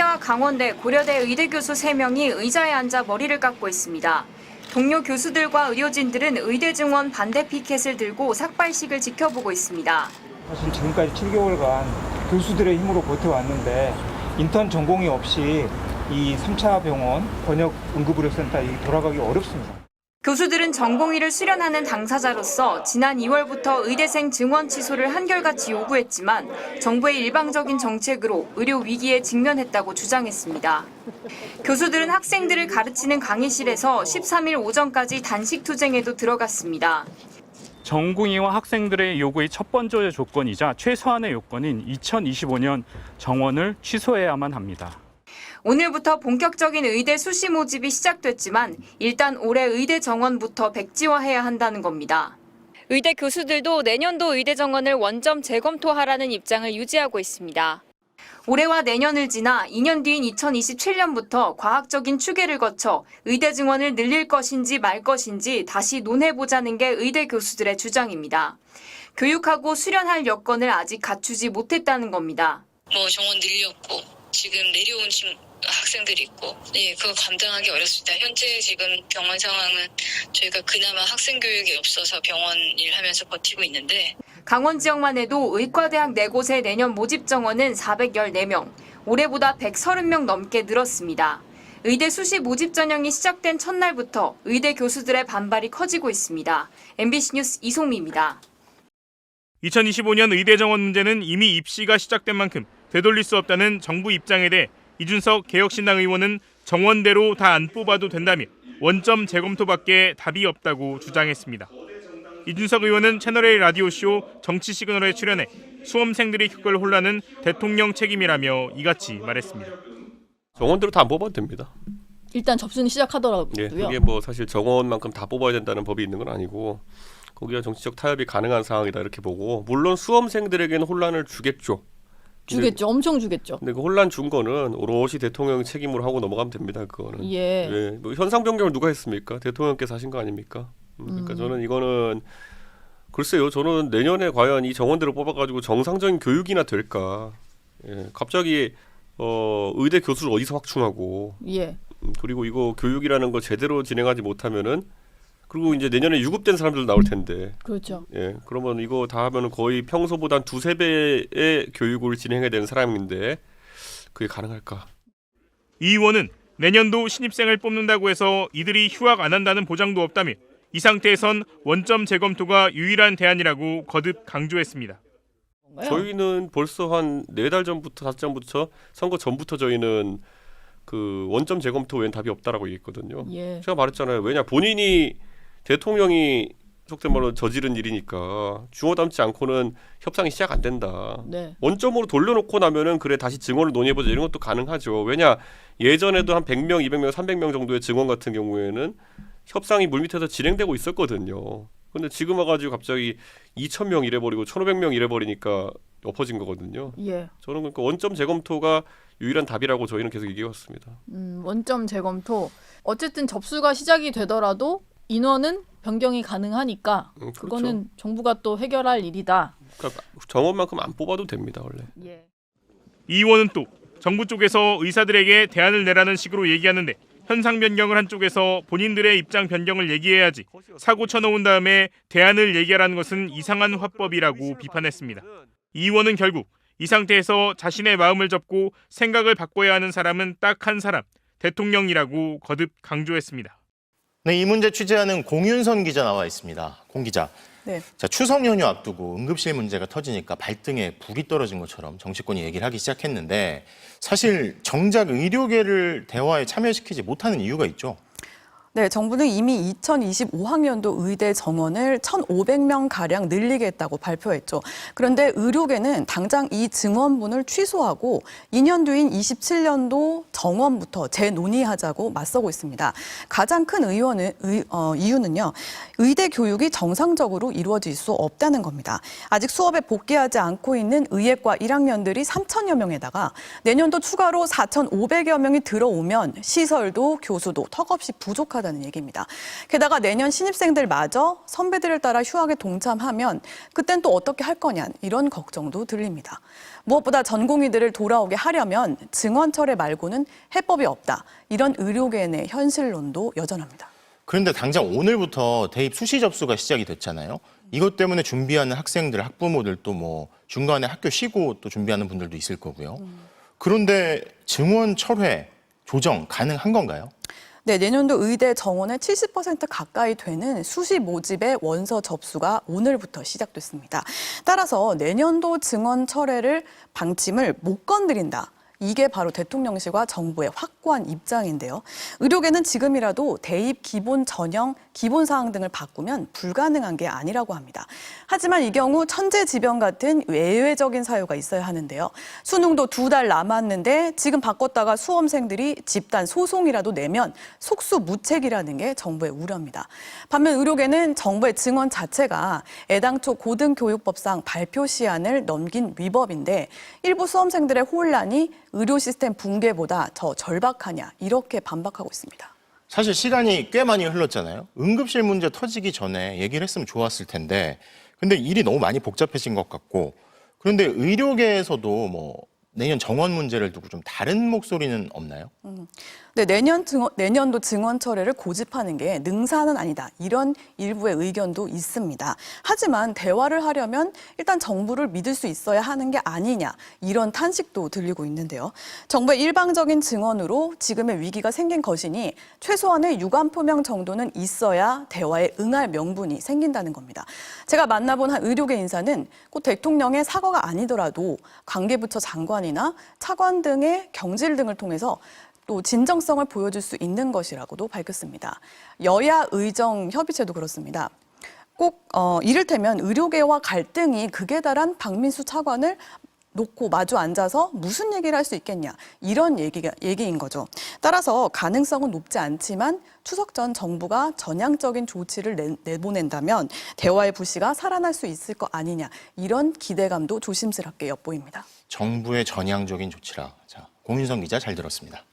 의대와 강원대, 고려대 의대 교수 3명이 의자에 앉아 머리를 깎고 있습니다. 동료 교수들과 의료진들은 의대 증원 반대 피켓을 들고 삭발식을 지켜보고 있습니다. 사실 지금까지 7개월간 교수들의 힘으로 버텨왔는데 인턴 전공이 없이 이 3차 병원 번역 응급의료센터에 돌아가기 어렵습니다. 교수들은 전공의를 수련하는 당사자로서 지난 2월부터 의대생 증원 취소를 한결같이 요구했지만 정부의 일방적인 정책으로 의료 위기에 직면했다고 주장했습니다. 교수들은 학생들을 가르치는 강의실에서 13일 오전까지 단식 투쟁에도 들어갔습니다. 전공의와 학생들의 요구의 첫 번째 조건이자 최소한의 요건인 2025년 정원을 취소해야만 합니다. 오늘부터 본격적인 의대 수시 모집이 시작됐지만 일단 올해 의대 정원부터 백지화해야 한다는 겁니다. 의대 교수들도 내년도 의대 정원을 원점 재검토하라는 입장을 유지하고 있습니다. 올해와 내년을 지나 2년 뒤인 2027년부터 과학적인 추계를 거쳐 의대 증원을 늘릴 것인지 말 것인지 다시 논해보자는 게 의대 교수들의 주장입니다. 교육하고 수련할 여건을 아직 갖추지 못했다는 겁니다. 정원 늘렸고 지금 내려온 학생들이 있고 그거 감당하기 어렵습니다. 현재 지금 병원 상황은 저희가 그나마 학생 교육이 없어서 병원 일하면서 버티고 있는데 강원 지역만 해도 의과대학 4곳의 내년 모집 정원은 414명, 올해보다 130명 넘게 늘었습니다. 의대 수시 모집 전형이 시작된 첫날부터 의대 교수들의 반발이 커지고 있습니다. MBC 뉴스 이송미입니다. 2025년 의대 정원 문제는 이미 입시가 시작된 만큼 되돌릴 수 없다는 정부 입장에 대해 이준석 개혁신당 의원은 정원대로 다 안 뽑아도 된다며 원점 재검토밖에 답이 없다고 주장했습니다. 이준석 의원은 채널A 라디오쇼 정치시그널에 출연해 수험생들이 겪을 혼란은 대통령 책임이라며 이같이 말했습니다. 정원대로 다 안 뽑아도 됩니다. 일단 접수는 시작하더라고요. 그게 사실 정원만큼 다 뽑아야 된다는 법이 있는 건 아니고 거기가 정치적 타협이 가능한 상황이다 이렇게 보고 물론 수험생들에게는 혼란을 주겠죠. 엄청 주겠죠. 근데 그 혼란 준 거는 오롯이 대통령 책임으로 하고 넘어가면 됩니다. 그거는. 예. 현상 변경을 누가 했습니까? 대통령께서 하신 거 아닙니까? 그러니까 저는 이거는 글쎄요. 저는 내년에 과연 이 정원대로 뽑아가지고 정상적인 교육이나 될까? 갑자기 의대 교수를 어디서 확충하고? 그리고 이거 교육이라는 거 제대로 진행하지 못하면은 그리고 이제 내년에 유급된 사람들 나올 텐데. 그렇죠. 그러면 이거 다 하면은 거의 평소보다 2~3배의 교육을 진행해야 되는 사람인데 그게 가능할까? 이 의원은 내년도 신입생을 뽑는다고 해서 이들이 휴학 안 한다는 보장도 없다며 이 상태에선 원점 재검토가 유일한 대안이라고 거듭 강조했습니다. 저희는 벌써 한 4달 전부터 5달 전부터 선거 전부터 저희는 그 원점 재검토 외엔 답이 없다라고 얘기했거든요. 제가 말했잖아요. 왜냐 본인이 대통령이 속된 말로 저지른 일이니까 주워 담지 않고는 협상이 시작 안 된다. 원점으로 돌려놓고 나면은 그래 다시 증언을 논의해보자 이런 것도 가능하죠. 왜냐 예전에도 한 100명, 200명, 300명 정도의 증언 같은 경우에는 협상이 물밑에서 진행되고 있었거든요. 근데 지금 와가지고 갑자기 2,000명 이래버리고 1,500명 이래버리니까 엎어진 거거든요. 저는 그러니까 원점 재검토가 유일한 답이라고 저희는 계속 얘기해왔습니다. 원점 재검토. 어쨌든 접수가 시작이 되더라도 인원은 변경이 가능하니까 그거는 정부가 또 해결할 일이다. 그러니까 정원만큼 안 뽑아도 됩니다 원래. 이 의원은 또 정부 쪽에서 의사들에게 대안을 내라는 식으로 얘기하는데 현상 변경을 한 쪽에서 본인들의 입장 변경을 얘기해야지 사고 쳐놓은 다음에 대안을 얘기하라는 것은 이상한 화법이라고 비판했습니다. 이 의원은 결국 이 상태에서 자신의 마음을 접고 생각을 바꿔야 하는 사람은 딱 한 사람, 대통령이라고 거듭 강조했습니다. 네, 이 문제 취재하는 공윤선 기자 나와 있습니다. 공 기자. 자, 추석 연휴 앞두고 응급실 문제가 터지니까 발등에 불이 떨어진 것처럼 정치권이 얘기를 하기 시작했는데 사실 정작 의료계를 대화에 참여시키지 못하는 이유가 있죠. 네, 정부는 이미 2025학년도 의대 정원을 1,500명가량 늘리겠다고 발표했죠. 그런데 의료계는 당장 이 증원분을 취소하고 2년 뒤인 27년도 정원부터 재논의하자고 맞서고 있습니다. 가장 큰 이유는요. 의대 교육이 정상적으로 이루어질 수 없다는 겁니다. 아직 수업에 복귀하지 않고 있는 의예과 1학년들이 3,000여 명에다가 내년도 추가로 4,500여 명이 들어오면 시설도 교수도 턱없이 부족하다는 얘기입니다. 게다가 내년 신입생들마저 선배들을 따라 휴학에 동참하면 그땐 또 어떻게 할 거냐 이런 걱정도 들립니다. 무엇보다 전공의들을 돌아오게 하려면 증원 철회 말고는 해법이 없다. 이런 의료계의 현실론도 여전합니다. 그런데 당장 오늘부터 대입 수시 접수가 시작이 됐잖아요. 이것 때문에 준비하는 학생들, 학부모들 또 뭐 중간에 학교 쉬고 또 준비하는 분들도 있을 거고요. 그런데 증원 철회, 조정 가능한 건가요? 네, 내년도 의대 정원의 70% 가까이 되는 수시 모집의 원서 접수가 오늘부터 시작됐습니다. 따라서 내년도 증원 철회를 방침을 못 건드린다. 이게 바로 대통령실과 정부의 확고한 입장인데요. 의료계는 지금이라도 대입 기본 전형, 기본 사항 등을 바꾸면 불가능한 게 아니라고 합니다. 하지만 이 경우 천재지변 같은 외외적인 사유가 있어야 하는데요. 수능도 2달 남았는데 지금 바꿨다가 수험생들이 집단 소송이라도 내면 속수무책이라는 게 정부의 우려입니다. 반면 의료계는 정부의 증원 자체가 애당초 고등교육법상 발표 시한을 넘긴 위법인데 일부 수험생들의 혼란이 의료 시스템 붕괴보다 더 절박하냐 이렇게 반박하고 있습니다. 사실 시간이 꽤 많이 흘렀잖아요. 응급실 문제 터지기 전에 얘기를 했으면 좋았을 텐데 근데 일이 너무 많이 복잡해진 것 같고 그런데 의료계에서도 뭐 내년 정원 문제를 두고 좀 다른 목소리는 없나요? 네, 내년도 증원 철회를 고집하는 게 능사는 아니다. 이런 일부의 의견도 있습니다. 하지만 대화를 하려면 일단 정부를 믿을 수 있어야 하는 게 아니냐. 이런 탄식도 들리고 있는데요. 정부의 일방적인 증언으로 지금의 위기가 생긴 것이니 최소한의 유감 표명 정도는 있어야 대화에 응할 명분이 생긴다는 겁니다. 제가 만나본 한 의료계 인사는 꼭 대통령의 사과가 아니더라도 관계부처 장관이나 차관 등의 경질 등을 통해서 또 진정성을 보여줄 수 있는 것이라고도 밝혔습니다. 여야 의정 협의체도 그렇습니다. 꼭 이를테면 의료계와 갈등이 극에 달한 박민수 차관을 놓고 마주 앉아서 무슨 얘기를 할 수 있겠냐 이런 얘기인 거죠. 따라서 가능성은 높지 않지만 추석 전 정부가 전향적인 조치를 내보낸다면 대화의 불씨가 살아날 수 있을 거 아니냐 이런 기대감도 조심스럽게 엿보입니다. 정부의 전향적인 조치라. 자, 공윤성 기자 잘 들었습니다.